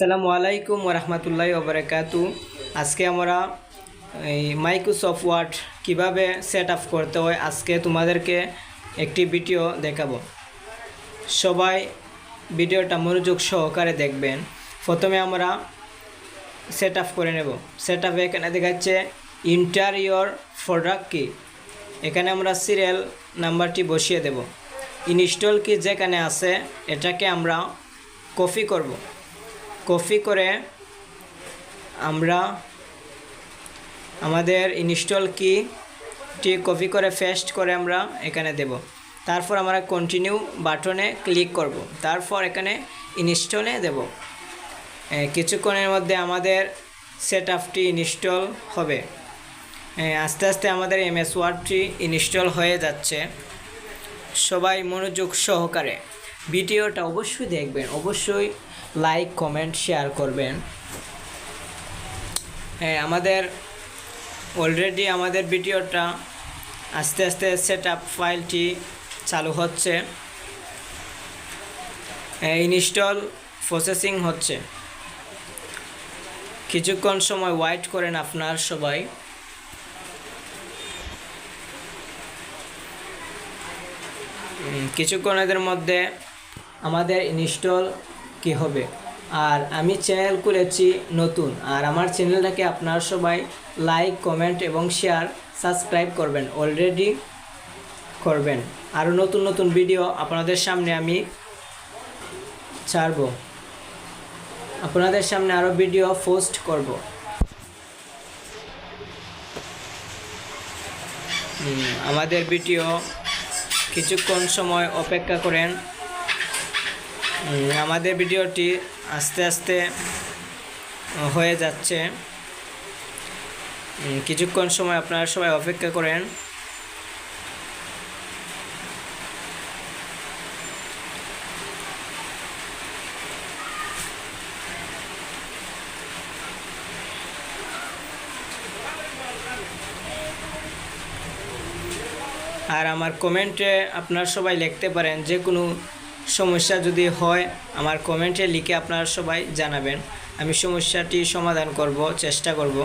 আসসালামু আলাইকুম ওরহমতুল্লাহি ওবরাকাতু। আজকে আমরা এই মাইক্রোসফট ওয়ার্ড কীভাবে সেট আপ করতে হয় আজকে তোমাদেরকে একটি ভিডিও দেখাবো। সবাই ভিডিওটা মনোযোগ সহকারে দেখবেন। প্রথমে আমরা সেট আপ করে নেব। সেট আপে এখানে দেখাচ্ছে ইন্টার ইওর প্রোডাক্ট কি, এখানে আমরা সিরিয়াল নাম্বারটি বসিয়ে দেব। ইনস্টল কি যেখানে আছে এটাকে আমরা কপি করব। কপি করে আমরা আমাদের ইনস্টল কিটি কপি করে পেস্ট করে আমরা এখানে দেব। তারপর আমরা কন্টিনিউ বাটনে ক্লিক করব। তারপর এখানে ইনস্টলে দেব। কিছুক্ষণের মধ্যে আমাদের সেট আপটি ইনস্টল হবে। আস্তে আস্তে আমাদের এমএস ওয়ার্ডটি ইনস্টল হয়ে যাচ্ছে। সবাই মনোযোগ সহকারে ভিডিওটা অবশ্যই দেখবেন, অবশ্যই লাইক কমেন্ট শেয়ার করবেন। আমাদের অলরেডি আমাদের ভিডিওটা আস্তে আস্তে সেট আপ ফাইলটি চালু হচ্ছে, ইনস্টল প্রসেসিং হচ্ছে। কিছুক্ষণ সময় ওয়েট করেন আপনার সবাই। কিছুক্ষণের মধ্যে আমাদের ইনস্টল কি হবে। আর আমি চ্যানেল খুলেছি নতুন, আর আমার চ্যানেলটাকে আপনারা সবাই লাইক কমেন্ট এবং শেয়ার সাবস্ক্রাইব করবেন, অলরেডি করবেন। আরও নতুন নতুন ভিডিও আপনাদের সামনে আমি ছাড়ব, আপনাদের সামনে আরও ভিডিও পোস্ট করব। আমাদের ভিডিও কিছুক্ষণ সময় অপেক্ষা করেন। আমাদের ভিডিওটি আস্তে আস্তে হয়ে যাচ্ছে। কিছুক্ষণ সময় আপনারা সবাই অপেক্ষা করেন। আর আমার কমেন্টে আপনারা সবাই লিখতে পারেন, যে কোনো সমস্যা যদি হয় আমার কমেন্টে লিখে আপনারা সবাই জানাবেন, আমি সমস্যাটি সমাধান করব, চেষ্টা করব।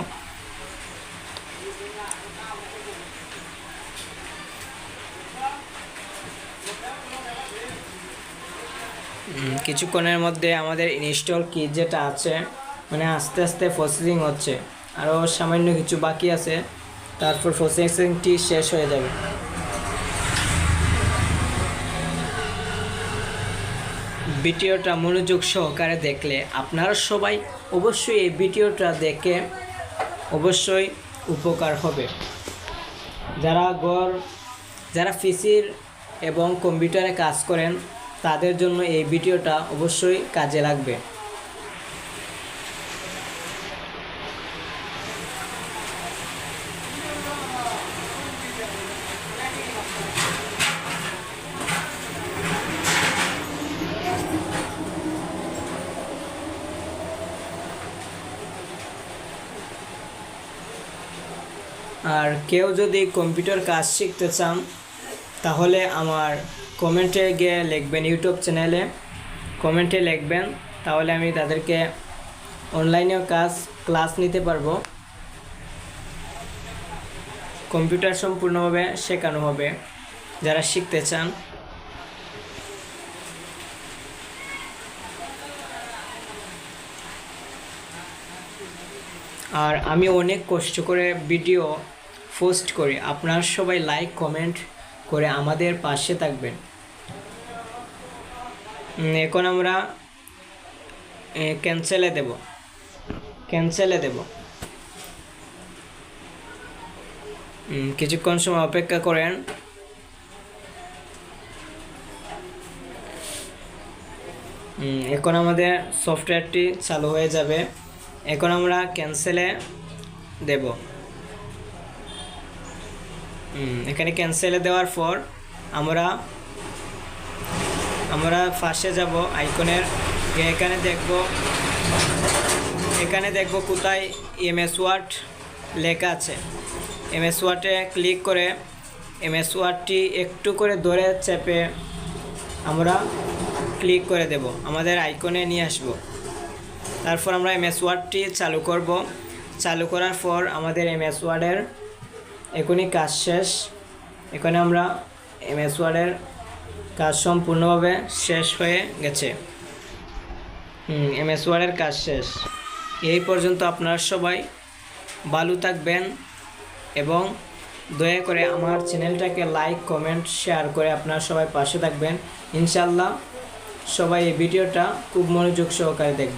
কিছুক্ষণের মধ্যে আমাদের ইনস্টল কি যেটা আছে মানে আস্তে আস্তে প্রসেসিং হচ্ছে, আরও সামান্য কিছু বাকি আছে, তারপর প্রসেসিংটি শেষ হয়ে যাবে। ভিডিওটা মনোযোগ সহকারে দেখলে আপনারা সবাই অবশ্যই এই ভিডিওটা দেখে অবশ্যই উপকার হবে। যারা পিসির এবং কম্পিউটারে কাজ করেন তাদের জন্য এই ভিডিওটা অবশ্যই কাজে লাগবে। আর কেউ যদি কম্পিউটার কাজ শিখতে চান তাহলে আমার কমেন্টে গিয়ে লিখবেন, ইউটিউব চ্যানেলে কমেন্টে লিখবেন, তাহলে আমি তাদেরকে অনলাইনেও ক্লাস নিতে পারবো। কম্পিউটার সম্পূর্ণভাবে শেখানো হবে যারা শিখতে চান। আর আমি অনেক কষ্ট করে ভিডিও পোস্ট করি, আপনারা সবাই লাইক কমেন্ট করে আমাদের পাশে থাকবেন। এখন আমরা ক্যান্সেলে দেব। কিছুক্ষণ সময় অপেক্ষা করেন। এখন আমাদের সফটওয়্যারটি চালু হয়ে যাবে। এখন আমরা ক্যান্সেলে দেব। এখানে ক্যান্সেলে দেওয়ার পর আমরা ফার্স্টে যাব আইকনের, এখানে দেখব কোথায় এমএস ওয়ার্ড লেখা আছে। এমএস ওয়ার্ডে ক্লিক করে এমএস ওয়ার্ডটি একটু করে ধরে চেপে আমরা ক্লিক করে দেব, আমাদের আইকনে নিয়ে আসব। তারপর আমরা এমএস ওয়ার্ডটি চালু করব। চালু করার পর আমাদের এমএস ওয়ার্ডের এখনই কাজ শেষ। এখানে আমরা এমএস ওয়ার্ডের কাজ সম্পূর্ণভাবে শেষ হয়ে গেছে। এমএস ওয়ার্ডের কাজ শেষ। এই পর্যন্ত আপনারা সবাই ভালো থাকবেন এবং দয়া করে আমার চ্যানেলটাকে লাইক কমেন্ট শেয়ার করে আপনারা সবাই পাশে থাকবেন। ইনশাআল্লাহ সবাই এই ভিডিওটা খুব মনোযোগ সহকারে দেখবেন।